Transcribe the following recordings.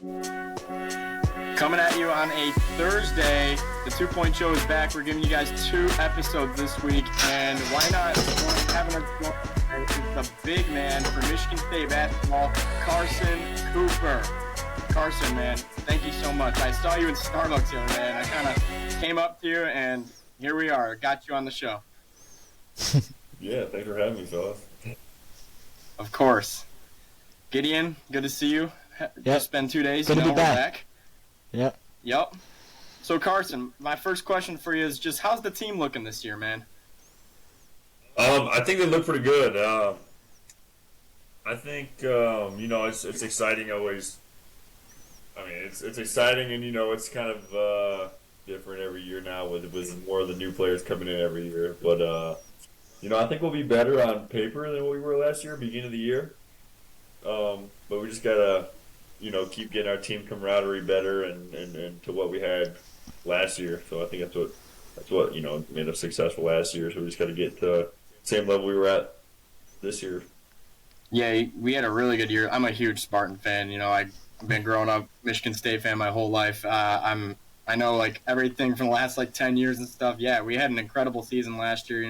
Coming at you on a Thursday. The 2 Point Show is back. We're giving you guys 2 episodes this week. And why not having the big man for Michigan State basketball, Carson Cooper. Carson, man, thank you so much. I saw you in Starbucks the other day, and I kind of came up to you, and here we are. Got you on the show. Yeah, thanks for having me, fellas. Of course. Gideon, good to see you. Just been 2 days. Good to be back. We're back. Yep. So, Carson, my first question for you is just how's the team looking this year, man? I think they look pretty good. I think, it's exciting always. I mean, it's exciting, and, it's kind of different every year now with more of the new players coming in every year. But, I think we'll be better on paper than we were last year, beginning of the year. But we just got to, keep getting our team camaraderie better and to what we had last year. So I think that's what made us successful last year. So we just got to get to the same level we were at this year. Yeah, we had a really good year. I'm a huge Spartan fan. I've been growing up Michigan State fan my whole life. I know like everything from the last 10 years and stuff. Yeah, we had an incredible season last year.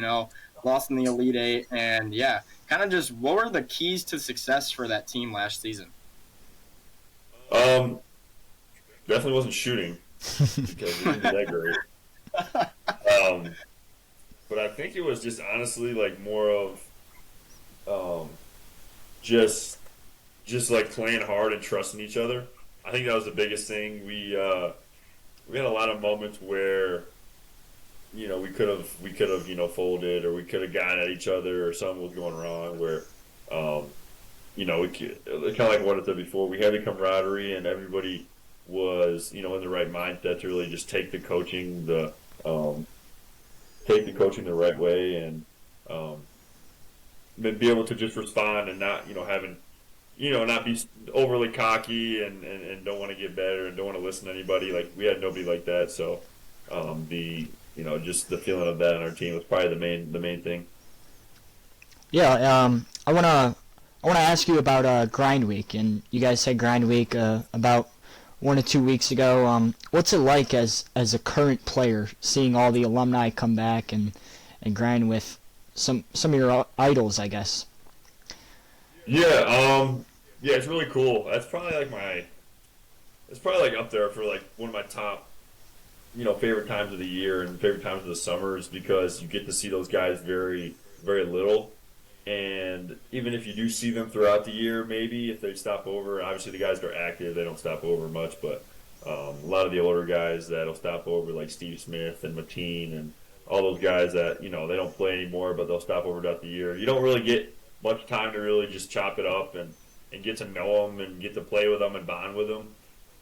Lost in the Elite Eight, and yeah, kind of just what were the keys to success for that team last season? Definitely wasn't shooting because we didn't do that great. But I think it was just honestly more of just playing hard and trusting each other. I think that was the biggest thing. We had a lot of moments where we could have folded, or we could have gotten at each other, or something was going wrong where kind of like what I said before, we had the camaraderie and everybody was in the right mindset to really just take the coaching the right way and be able to just respond and not not be overly cocky and don't want to get better and don't want to listen to anybody. Like we had nobody like that, so just the feeling of that on our team was probably the main thing. Yeah, I wanna ask you about Grind Week, and you guys had Grind Week about 1 or 2 weeks ago. What's it like as a current player seeing all the alumni come back and grind with some of your idols, I guess? Yeah, it's really cool. That's probably up there for one of my top favorite times of the year and favorite times of the summer, is because you get to see those guys very, very little. And even if you do see them throughout the year, maybe if they stop over, obviously the guys that are active, they don't stop over much, but a lot of the older guys that'll stop over, like Steve Smith and Mateen and all those guys that, they don't play anymore, but they'll stop over throughout the year. You don't really get much time to really just chop it up and get to know them and get to play with them and bond with them.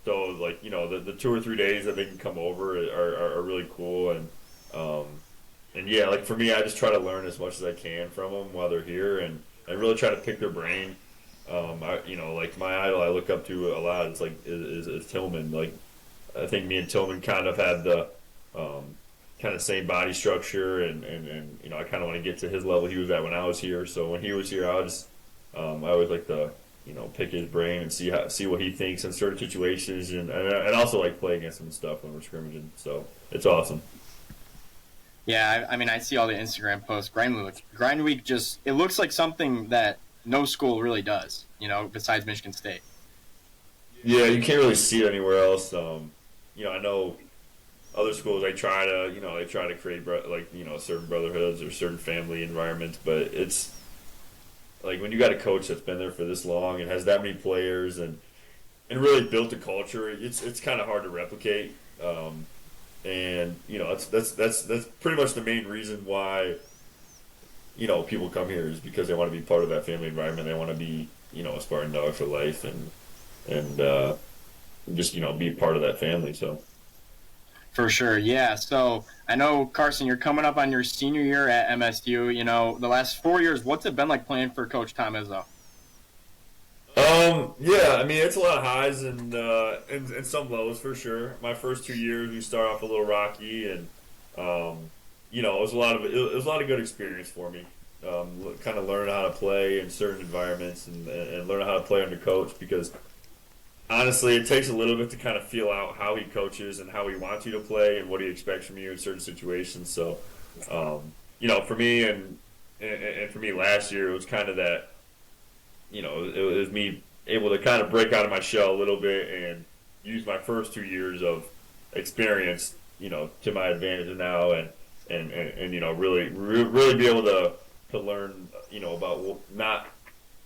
So, the 2 or 3 days that they can come over are really cool. And yeah, for me, I just try to learn as much as I can from them while they're here and really try to pick their brain. My idol I look up to a lot is Tillman. I think me and Tillman kind of had the kind of same body structure and I kind of want to get to his level he was at when I was here. So when he was here, I always like to pick his brain and see what he thinks in certain situations, and also play against him and stuff when we're scrimmaging. So it's awesome. Yeah, I see all the Instagram posts. Grind Week it looks like something that no school really does, besides Michigan State. Yeah, you can't really see it anywhere else. I know other schools they try to create certain brotherhoods or certain family environments, but it's when you got a coach that's been there for this long and has that many players and really built a culture, it's kind of hard to replicate. And that's pretty much the main reason why people come here, is because they want to be part of that family environment. They want to be a Spartan dog for life and just be part of that family. So for sure, yeah. So I know, Carson, you're coming up on your senior year at MSU. The last 4 years, what's it been like playing for Coach Tom Izzo? Yeah, it's a lot of highs and some lows for sure. My first 2 years, we start off a little rocky, and it was a lot of good experience for me. Kind of learning how to play in certain environments and learning how to play under coach, because honestly, it takes a little bit to kind of feel out how he coaches and how he wants you to play and what he expects from you in certain situations. So, for me and for me last year, it was kind of that, it was me able to kind of break out of my shell a little bit and use my first 2 years of experience, to my advantage now and really be able to learn, about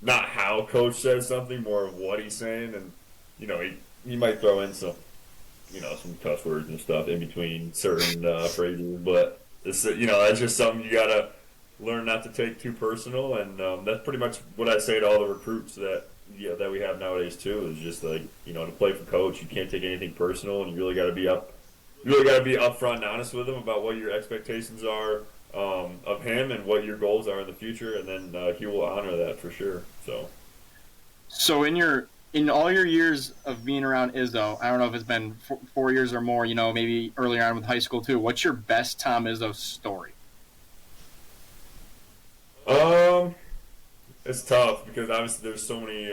not how coach says something, more of what he's saying, and he might throw in some cuss words and stuff in between certain phrases, but it's that's just something you gotta learn not to take too personal, and that's pretty much what I say to all the recruits that we have nowadays too. Is just like to play for coach, you can't take anything personal, and you really got to be upfront and honest with him about what your expectations are of him and what your goals are in the future, and then he will honor that for sure. So in all your years of being around Izzo, I don't know if it's been 4 years or more, maybe earlier on with high school too. What's your best Tom Izzo story? It's tough because obviously there's so many.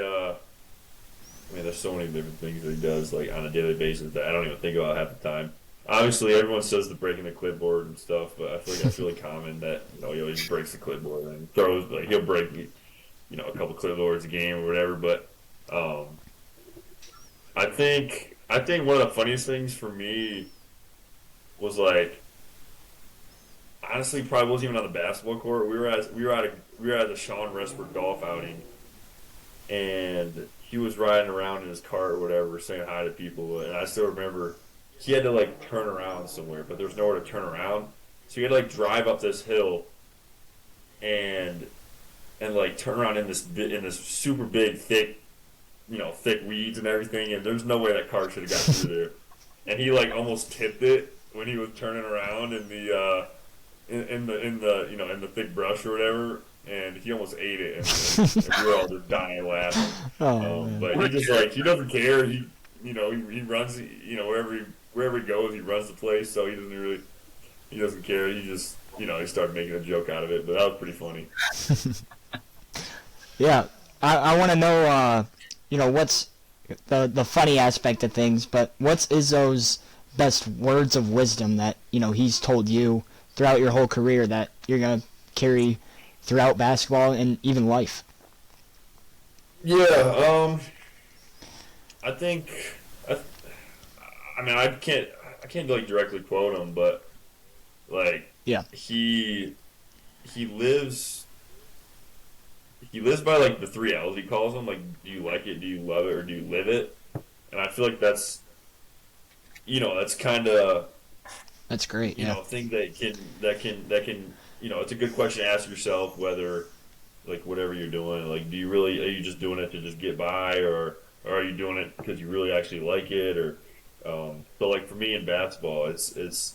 There's so many different things that he does like on a daily basis that I don't even think about half the time. Obviously, everyone says the breaking the clipboard and stuff, but I feel like that's really common that he always breaks the clipboard and throws he'll break a couple clipboards a game or whatever. But I think one of the funniest things for me was honestly probably wasn't even on the basketball court. We were at the Sean Resford golf outing, and he was riding around in his cart or whatever, saying hi to people. And I still remember he had to turn around somewhere, but there was nowhere to turn around, so he had to drive up this hill and turn around in this super big thick weeds and everything. And there's no way that car should have got through there. And he almost tipped it when he was turning around in the in the thick brush or whatever, and he almost ate it, and we were all just dying laughing. But he just he doesn't care. He runs wherever he goes, he runs the place, so he doesn't care. He just he started making a joke out of it, but that was pretty funny. Yeah, I want to know what's the funny aspect of things, but what's Izzo's best words of wisdom that he's told you throughout your whole career that you're gonna carry throughout basketball and even life? Yeah, I think I can't directly quote him, but yeah, he lives by the 3 L's he calls them. Do you like it, do you love it, or do you live it? And I feel like that's that's kind of great. Thing that can it's a good question to ask yourself, whether whatever you're doing, are you just doing it to just get by, or are you doing it because you really actually like it? Or so for me in basketball, it's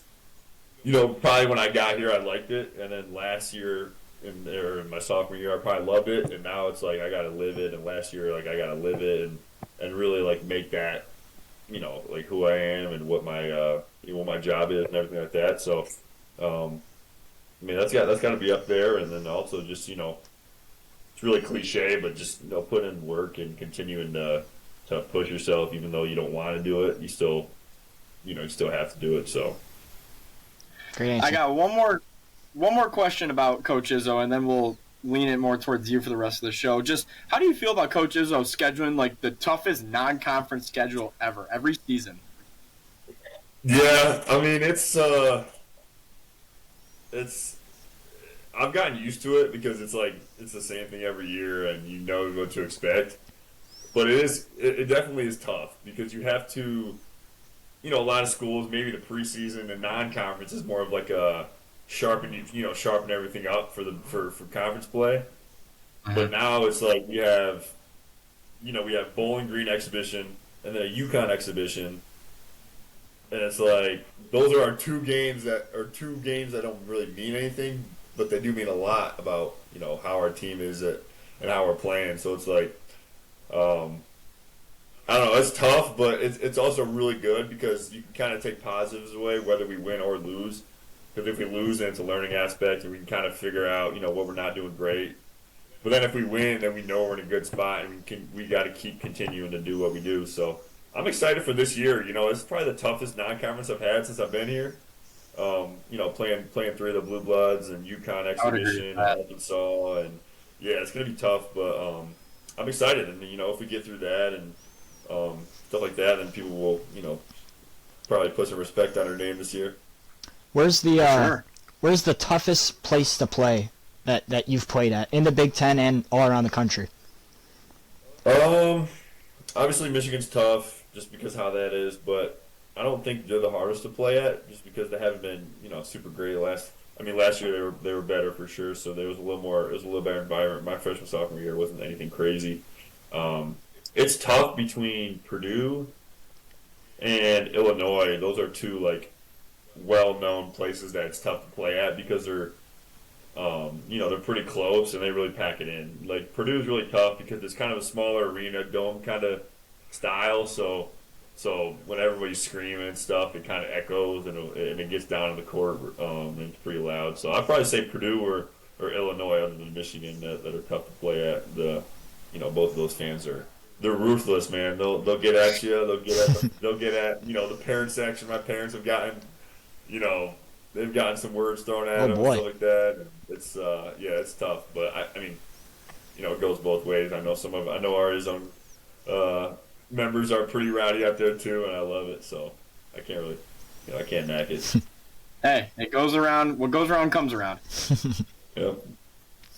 probably when I got here I liked it, and then last year in my sophomore year I probably loved it, and now it's I gotta live it, and last year I gotta live it and really make that who I am and what my job is and everything like that. So that's got to be up there, and then also just it's really cliche, but just put in work and continuing to push yourself, even though you don't want to do it, you still have to do it. So great answer. I got one more question about Coach Izzo, and then we'll lean it more towards you for the rest of the show. Just how do you feel about Coach Izzo scheduling the toughest non-conference schedule ever every season? Yeah, it's I've gotten used to it because it's the same thing every year, and you know what to expect. But it definitely is tough because you have to, a lot of schools, maybe the preseason and non-conference is more of a sharpen everything up for conference play. But now it's we have Bowling Green exhibition and then a UConn exhibition, and it's those are our two games that don't really mean anything, but they do mean a lot about how our team is and how we're playing. So it's I don't know, it's tough, but it's also really good because you can kind of take positives away whether we win or lose. Because if we lose, then it's a learning aspect, and we can kind of figure out, what we're not doing great. But then if we win, then we know we're in a good spot, and we got to keep continuing to do what we do. So I'm excited for this year. You know, it's probably the toughest non-conference I've had since I've been here. You know, playing three of the Blue Bloods and UConn I would agree with Exhibition and that. Arkansas, and yeah, it's gonna be tough. But I'm excited, and you know, if we get through that and stuff like that, then people will, you know, probably put some respect on our name this year. Where's the For sure. where's the toughest place to play that you've played at in the Big Ten and all around the country? Um, Obviously Michigan's tough just because how that is, but I don't think they're the hardest to play at just because they haven't been, you know, super great last year they were better for sure, so there was it was a little better environment. My freshman sophomore year wasn't anything crazy. It's tough between Purdue and Illinois. Those are two like well-known places that it's tough to play at because you know, they're pretty close and they really pack it in. Like Purdue's really tough because it's kind of a smaller arena, dome kind of style. So when everybody's screaming and stuff, it kind of echoes and it gets down in the court and it's pretty loud. So I'd probably say Purdue or Illinois, other than Michigan, that are tough to play at. You know, both of those fans they're ruthless, man. They'll get at you. They'll get at you know the parent section. My parents have gotten, you know, they've gotten some words thrown at them and stuff like that. It's yeah, it's tough, but I mean, you know, it goes both ways. I know our own members are pretty rowdy out there too, and I love it. So I can't really, you know, I can't knock it. Hey, it goes around. What goes around comes around. Yeah.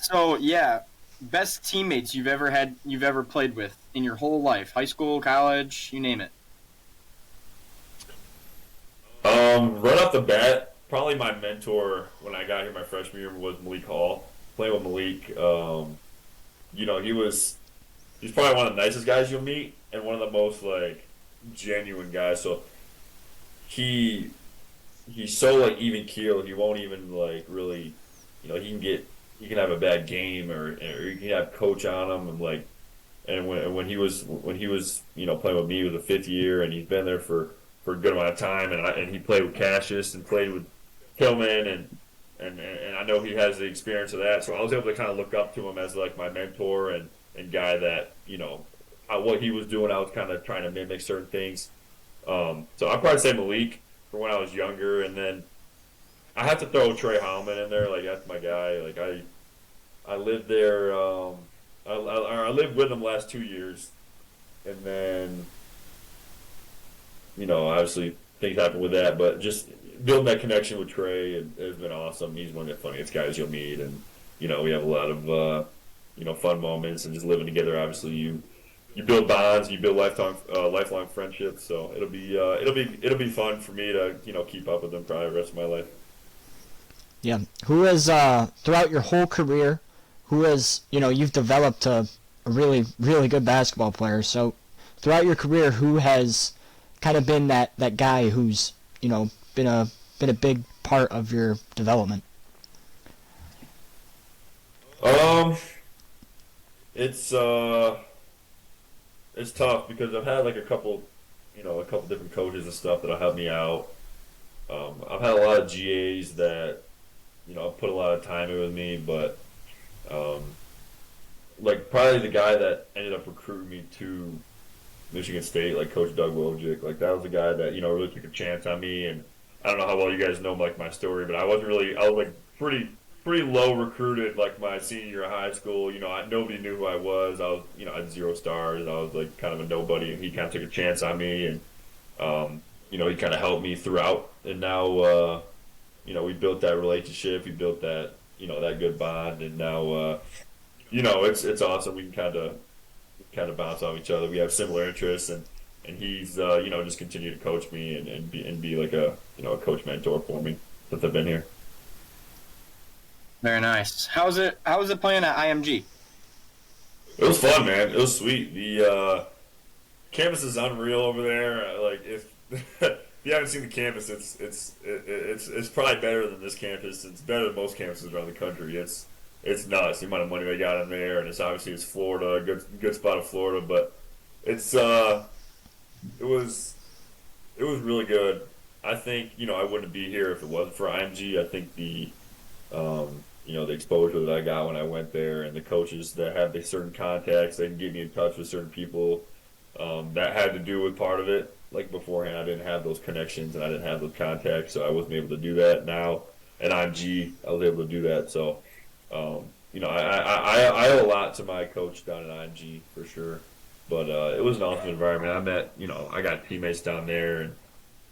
So yeah, best teammates you've ever played with in your whole life, high school, college, you name it. Right off the bat, probably my mentor when I got here my freshman year was Malik Hall. Playing with Malik, you know, he's probably one of the nicest guys you'll meet and one of the most like genuine guys. So he's so like even keel. He won't even like really, you know, he can have a bad game or he can have coach on him and like and when he was you know playing with me, it was a fifth year and he's been there for a good amount of time and he played with Cassius and played with Hillman and I know he has the experience of that, so I was able to kind of look up to him as like my mentor and guy that, you know, what he was doing, I was kind of trying to mimic certain things. So I'd probably say Malik for when I was younger, and then I have to throw Trey Hallman in there. Like that's my guy. Like I lived there. I lived with him last 2 years, and then you know obviously things happen with that, but just building that connection with Trey has been awesome. He's one of the funniest guys you'll meet, and you know we have a lot of you know fun moments and just living together. Obviously, you build bonds, you build lifelong friendships. So it'll be fun for me to you know keep up with them probably the rest of my life. Yeah. Who has throughout your whole career, who has you know you've developed a really really good basketball player. So throughout your career, who has kind of been that guy who's you know been a big part of your development? It's tough because I've had like a couple different coaches and stuff that have helped me out. I've had a lot of GAs that you know put a lot of time in with me, but like probably the guy that ended up recruiting me to Michigan State, like Coach Doug Wojcik, like that was the guy that you know really took a chance on me. And I don't know how well you guys know like my story, but I was like pretty low recruited like my senior year of high school. You know, nobody knew who I was. You know, I had 0 stars. I was like kind of a nobody, and he kind of took a chance on me, and you know, he kind of helped me throughout. And now, you know, we built that relationship. We built that, you know, that good bond, and now, you know, it's awesome. We can kind of bounce off each other. We have similar interests, and he's, you know, just continue to coach me and be like a, you know, a coach mentor for me since I've been here. Very nice. How was it playing at IMG? It was fun, man. It was sweet. The campus is unreal over there. Like if if you haven't seen the campus, it's probably better than this campus. It's better than most campuses around the country. It's nuts the amount of money they got in there, and it's Florida, good spot of Florida, but it was really good. I think you know I wouldn't be here if it wasn't for IMG. I think the you know the exposure that I got when I went there, and the coaches that have the certain contacts, they can get me in touch with certain people. That had to do with part of it. Like beforehand, I didn't have those connections and I didn't have those contacts, so I wasn't able to do that. Now at IMG, I was able to do that. So, I owe a lot to my coach down at IMG for sure. But it was an awesome environment. I met, I got teammates down there, and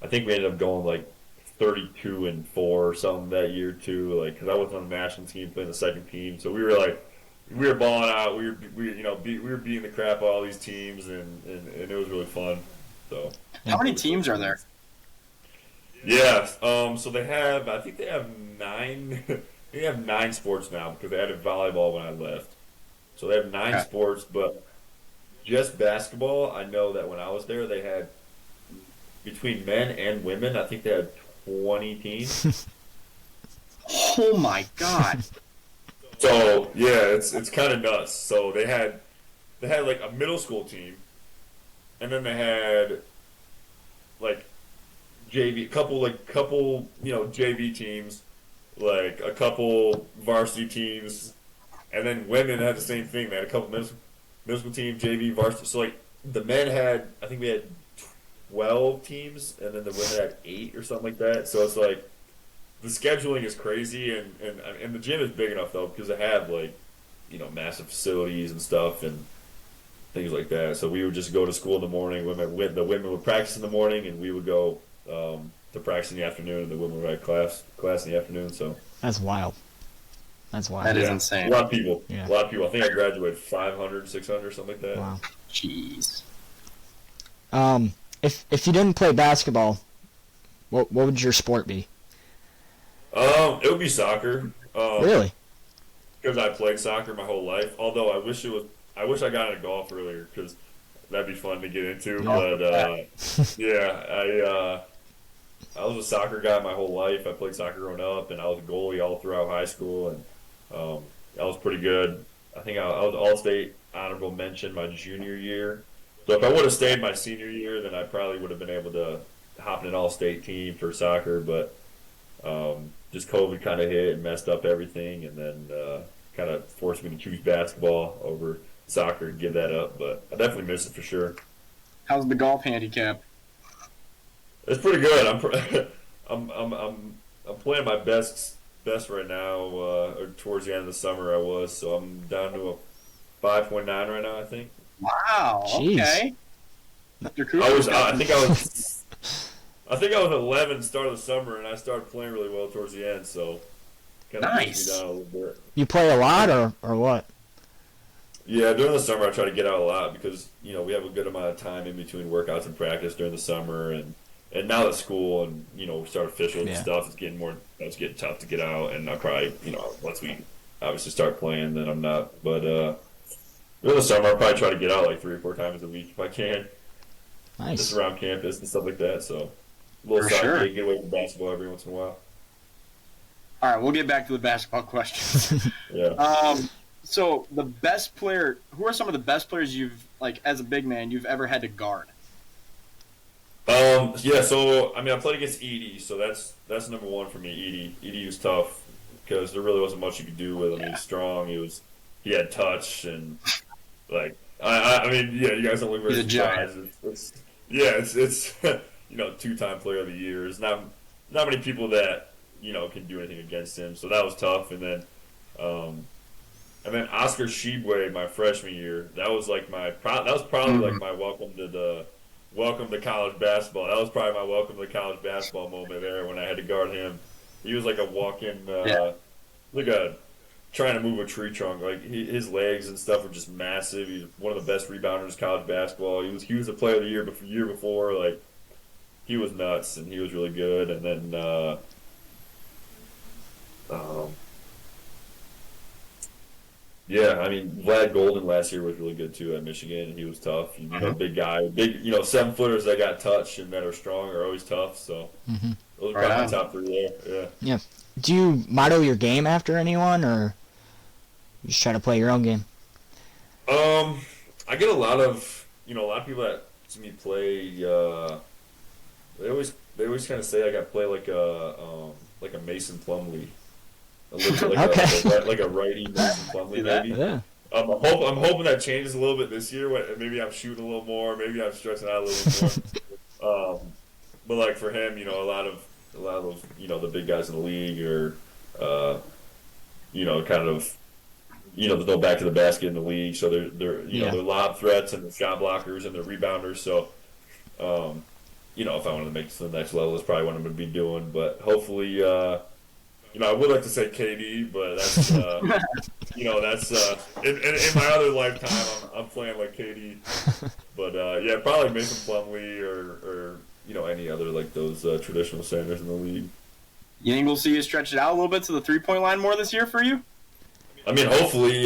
I think we ended up going like 32-4 or something that year too. Like, because I wasn't on the national team, playing the second team, so we were balling out. We were beating the crap out of all these teams, and it was really fun. So, how many teams are there? Yeah. So I think they have 9. They have 9 sports now because they added volleyball when I left. So they have 9 sports, but just basketball. I know that when I was there, they had between men and women. I think they had 20 teams. Oh my god! So yeah, it's kind of nuts. So they had like a middle school team, and then they had like JV, couple JV teams, like a couple varsity teams, and then women had the same thing. They had a couple middle school team, JV, varsity. So like the men had, I think we had 12 teams, and then the women had 8 or something like that. So it's like the scheduling is crazy, and the gym is big enough though because they have like massive facilities and stuff and things like that. So we would just go to school in the morning. The women would practice in the morning, and we would go to practice in the afternoon, and the women would have class in the afternoon. So That's wild. That is insane. A lot of people. Yeah. A lot of people. I think I graduated 500, 600, something like that. Wow. Jeez. If you didn't play basketball, what would your sport be? It would be soccer. Really? Because I played soccer my whole life. Although I wish I got into golf earlier because that'd be fun to get into. But yeah, I was a soccer guy my whole life. I played soccer growing up, and I was a goalie all throughout high school, and I was pretty good. I think I was All-State honorable mention my junior year. So if I would have stayed my senior year, then I probably would have been able to hop in an All-State team for soccer. But just COVID kind of hit and messed up everything, and then kind of forced me to choose basketball over soccer and give that up. But I definitely miss it for sure. How's the golf handicap? It's pretty good. I'm playing my best right now. Or towards the end of the summer, I was, so I'm down to a 5.9 right now, I think. Wow. Jeez. Okay. I think I was 11 start of the summer, and I started playing really well towards the end. So kind of pushed me down a little bit. You play a lot, or what? Yeah, during the summer I try to get out a lot because we have a good amount of time in between workouts and practice during the summer, and now that school and we start officials and stuff, it's getting tough to get out, and I'll probably once we obviously start playing, then I'm not. But during the summer I'll probably try to get out like 3 or 4 times a week if I can. Nice. Just around campus and stuff like that. So a little soccer, get away from basketball every once in a while. All right, we'll get back to the basketball questions. Yeah. So the best player, who are some of the best players as a big man, you've ever had to guard? Yeah, so I played against Edie, so that's number one for me. Edie was tough because there really wasn't much you could do with him. He was strong. He had touch, and like you guys don't look very surprised. It's 2-time player of the year. There's not many people that can do anything against him, so that was tough. And then Oscar Shibwe, my freshman year, that was probably like my welcome to college basketball. That was probably my welcome to college basketball moment there when I had to guard him. He was like a walk-in, trying to move a tree trunk. Like his legs and stuff were just massive. He's one of the best rebounders in college basketball. He was the player of the year before. Like he was nuts, and he was really good. And then Vlad Golden last year was really good too at Michigan. He was tough. Big guy, 7-footers that got touched and that are strong are always tough. So those are probably my top 3 there. Yeah. Do you model your game after anyone, or you just try to play your own game? I get a lot of people that see me play. They always kind of say I got to play like a Mason Plumlee. A little bit like a righty Mason Plumlee maybe. Yeah. I'm hoping that changes a little bit this year. Maybe I'm shooting a little more. Maybe I'm stretching out a little more. But like for him, a lot of those, the big guys in the league are, kind of, there's no back to the basket in the league. So they're lob threats and they're shot blockers and they're rebounders. So, if I wanted to make it to the next level, that's probably what I'm going to be doing. But hopefully, I would like to say KD, but that's, that's in my other lifetime, I'm playing like KD. But probably Mason Plumlee or any other like those traditional centers in the league. You think we'll see you stretch it out a little bit to the 3-point line more this year for you? I mean, hopefully.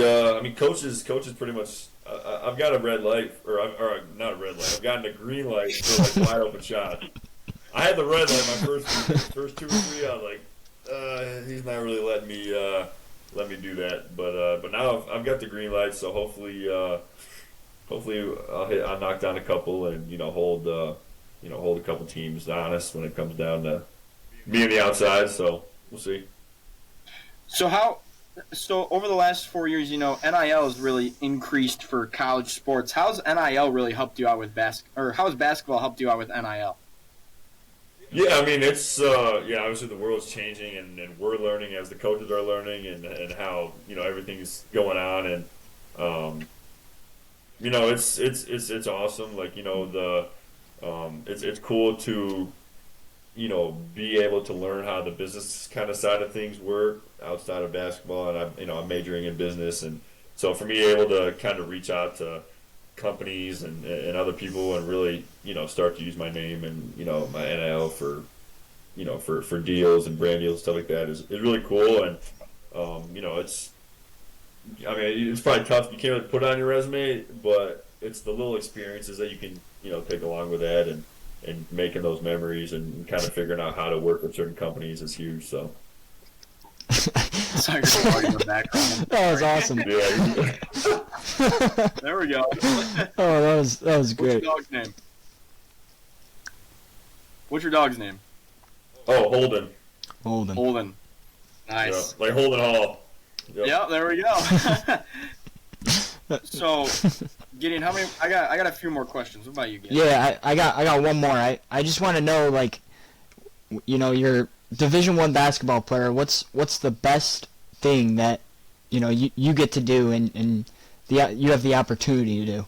Coach is pretty much. I've got a red light, or not a red light. I've gotten a green light for like wide open shots. I had the red light my first 2 or 3. I was like, he's not really letting me do that. But now I've got the green light, so hopefully I'll knock down a couple and hold a couple teams honest when it comes down to me on the outside. So we'll see. So over the last 4 years, NIL has really increased for college sports. How's NIL really helped you out with how has basketball helped you out with NIL? Yeah, I mean it's obviously the world's changing and we're learning as the coaches are learning and how everything's going on and it's awesome, like it's cool to be able to learn how the business kind of side of things work outside of basketball, and I'm majoring in business, and so for me able to kind of reach out to companies and other people and really start to use my name and my NIL for for deals and brand deals and stuff like that is really cool, and it's probably tough. You can't really put it on your resume, but it's the little experiences that you can take along with that, and making those memories and kind of figuring out how to work with certain companies is huge. So. Sorry for in the background. That was awesome. Yeah. There we go. Oh, that was great. What's your dog's name? Oh, Holden. Holden. Nice. Yeah, like Holden Hall. Yep. Yeah, there we go. So, Gideon, how many? I got a few more questions. What about you, Gideon? Yeah, I got one more. I just want to know, like, you're Division I basketball player. What's the best thing that you get to do and you have the opportunity to do?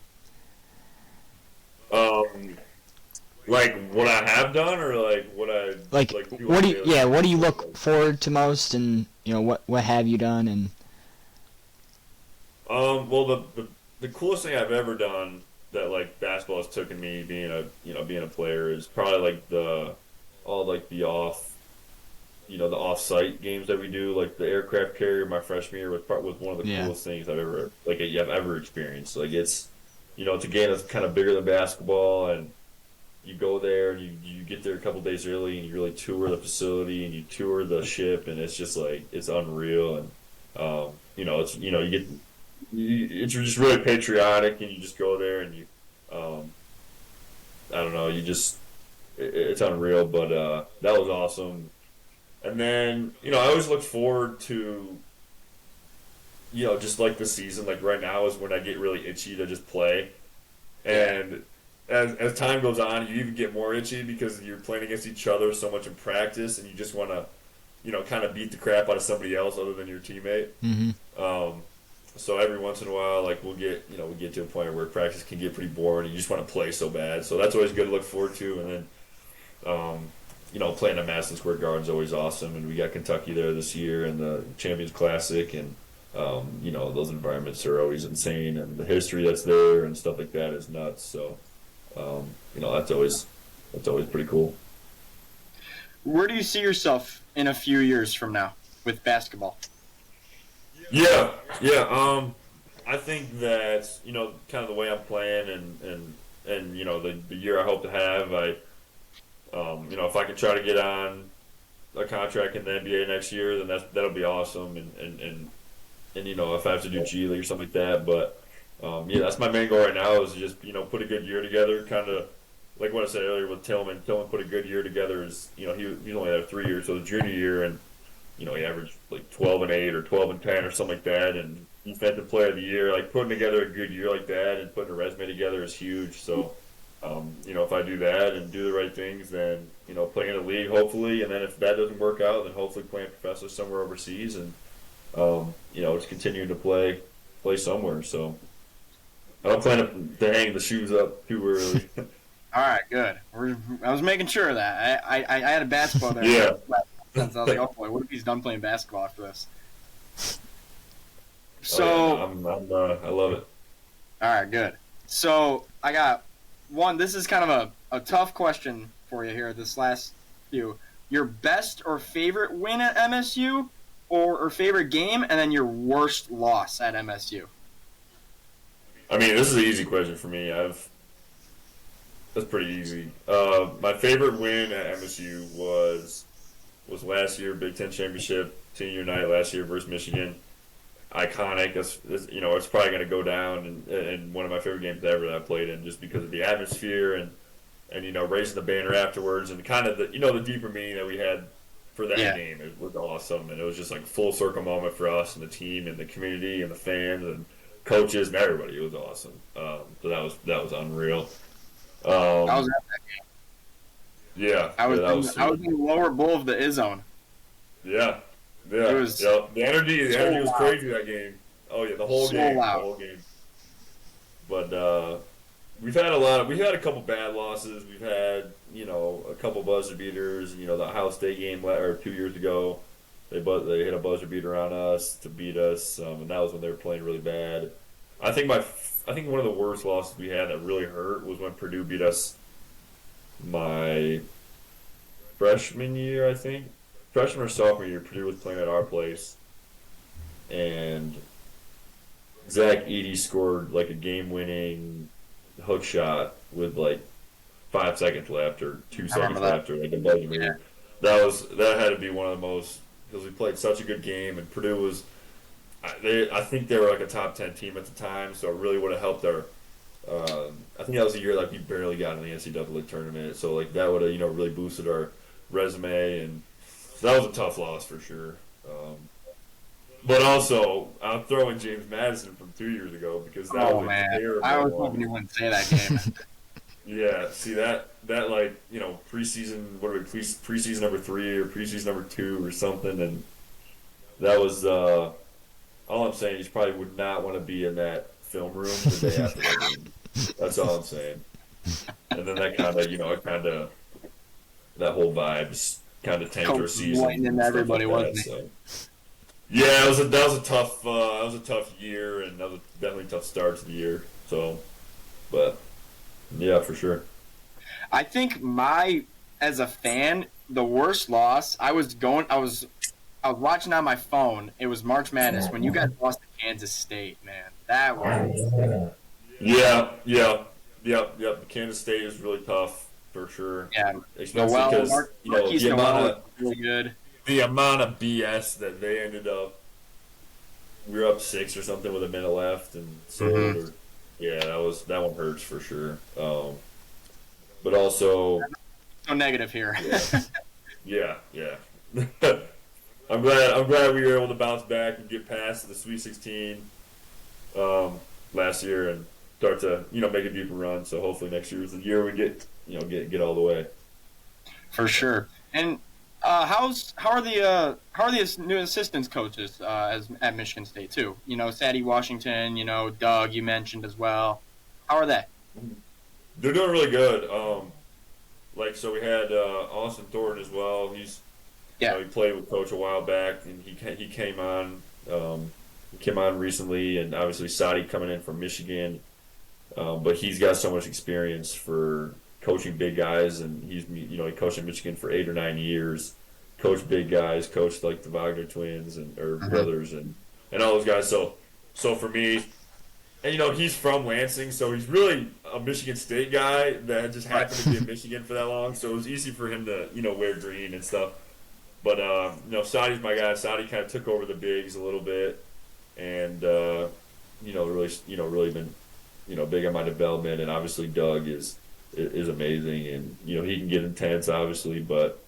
Like what I have done, or like what I like what do you look forward to most, and what have you done? And well, the coolest thing I've ever done that like basketball has taken me being a player is probably like the off-site games that we do, like the aircraft carrier my freshman year was one of the coolest things I've ever experienced. Like it's it's a game that's kind of bigger than basketball, and you go there and you get there a couple days early and you really tour the facility and you tour the ship, and it's just like it's unreal, and it's just really patriotic, and you just go there and you I don't know, it's unreal, but that was awesome. And then I always look forward to just like the season, like right now is when I get really itchy to just play, and as time goes on, you even get more itchy because you're playing against each other so much in practice, and you just want to kind of beat the crap out of somebody else other than your teammate. Mm-hmm. So every once in a while, like we'll get to a point where practice can get pretty boring, and you just want to play so bad. So that's always good to look forward to. And then, playing at Madison Square Garden is always awesome. And we got Kentucky there this year, and the Champions Classic, and those environments are always insane, and the history that's there and stuff like that is nuts. So, that's always pretty cool. Where do you see yourself in a few years from now with basketball? Yeah. I think that kind of the way I'm playing, and the year I hope to have, if I can try to get on a contract in the NBA next year, then that'll be awesome. And if I have to do G League or something like that, but that's my main goal right now is just put a good year together, kind of like what I said earlier with Tillman. Tillman put a good year together. He's only had 3 years, so the junior year, and he averaged like 12-8 or 12-10 or something like that, and defensive player of the year. Like putting together a good year like that and putting a resume together is huge. So, if I do that and do the right things, then playing in the league hopefully, and then if that doesn't work out, then hopefully playing professional somewhere overseas, and just continuing to play somewhere. So I don't plan to hang the shoes up too early. All right, good. I was making sure of that. I had a basketball there. Yeah. Since I was like, oh boy, what if he's done playing basketball after this? So, I love it. all right, good. So I got one. This is kind of a tough question for you here. This last few, your best or favorite win at MSU, or favorite game, and then your worst loss at MSU. I mean, this is an easy question for me. That's pretty easy. My favorite win at MSU was last year, Big Ten championship, senior night last year versus Michigan. Iconic. It's probably going to go down in one of my favorite games ever that I played in, just because of the atmosphere and raising the banner afterwards, and kind of the deeper meaning that we had for that game. It was awesome, and it was just like full circle moment for us and the team and the community and the fans and coaches and everybody. It was awesome. So that was unreal. I was at that game. Yeah, I was in the lower bowl of the I-Zone. Yeah. The energy was crazy that game. Oh yeah, the whole game. But we've had a couple bad losses. We've had a couple buzzer beaters. The Ohio State game 2 years ago, they hit a buzzer beater on us to beat us, and that was when they were playing really bad. I think one of the worst losses we had that really hurt was when Purdue beat us my freshman year, I think. Freshman or sophomore year, Purdue was playing at our place, and Zach Edey scored like a game-winning hook shot with like 5 seconds left or 2 seconds left, or like a buzzer beater. That had to be one of the most, because we played such a good game, and Purdue was, I think they were like a top 10 team at the time, so it really would have helped our. I think that was the year like we barely got in the NCAA tournament, so like that would have really boosted our resume, and so that was a tough loss for sure. But also, I'm throwing James Madison from 2 years ago, because that was a terrible. I was hoping you wouldn't say that game. Yeah, see that like preseason, what are we, preseason number 3 or preseason number 2 or something, and that was all I'm saying. He probably would not want to be in that film room the day after that game. That's all I'm saying. And then that kind of that whole vibe kind of tanked our season. Lightning everybody, wasn't it? So. Yeah, that was a tough year, and that was definitely a tough start to the year. So, but yeah, for sure. I think as a fan, the worst loss, I was watching on my phone. It was March Madness when you guys lost to Kansas State, man. That was. Yeah. Kansas State is really tough for sure. Yeah. Especially because really good. The amount of BS that they ended up. We were up 6 or something with a minute left, and that one hurts for sure. But also, no negative here. Yeah. I'm glad we were able to bounce back and get past the Sweet 16 last year and start to make a deeper run. So hopefully next year is the year we get all the way. For sure. And how are the new assistants coaches at Michigan State too? Sadie Washington, Doug you mentioned as well. How are they? They're doing really good. So we had Austin Thornton as well. He played with Coach a while back, and he came on. He came on recently, and obviously Sadie coming in from Michigan, but he's got so much experience for coaching big guys, and he coached in Michigan for 8 or 9 years, coached big guys, coached like the Wagner twins or brothers and all those guys. So for me, and he's from Lansing, so he's really a Michigan State guy that just happened to be in Michigan for that long. So it was easy for him to wear green and stuff. But Sadie's my guy. Sadie kind of took over the bigs a little bit, and really been big on my development. And obviously Doug is amazing, and he can get intense, obviously, but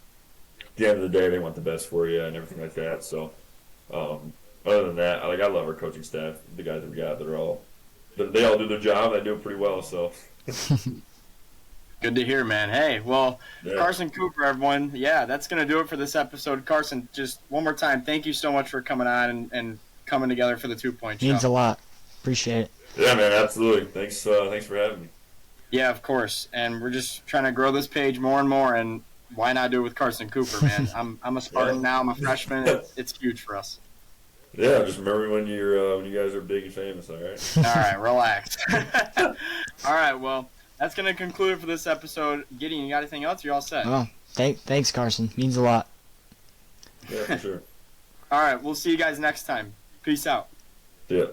at the end of the day, they want the best for you and everything like that. So other than that, I love our coaching staff. The guys that we got, they all do their job. They do it pretty well. So Good to hear, man. Hey, well, yeah. Carson Cooper, everyone. Yeah, that's going to do it for this episode. Carson, just one more time, thank you so much for coming on and coming together for the 2 Point Show. Means a lot. Appreciate it. Yeah, man, absolutely. Thanks for having me. Yeah, of course. And we're just trying to grow this page more and more, and why not do it with Carson Cooper, man? I'm a Spartan now. I'm a freshman. It's huge for us. Yeah, just remember when you guys are big and famous, all right? All right, relax. All right, well, that's going to conclude it for this episode. Gideon, you got anything else? You're all set. Oh, thanks, Carson. Means a lot. Yeah, for sure. All right, we'll see you guys next time. Peace out. Yeah.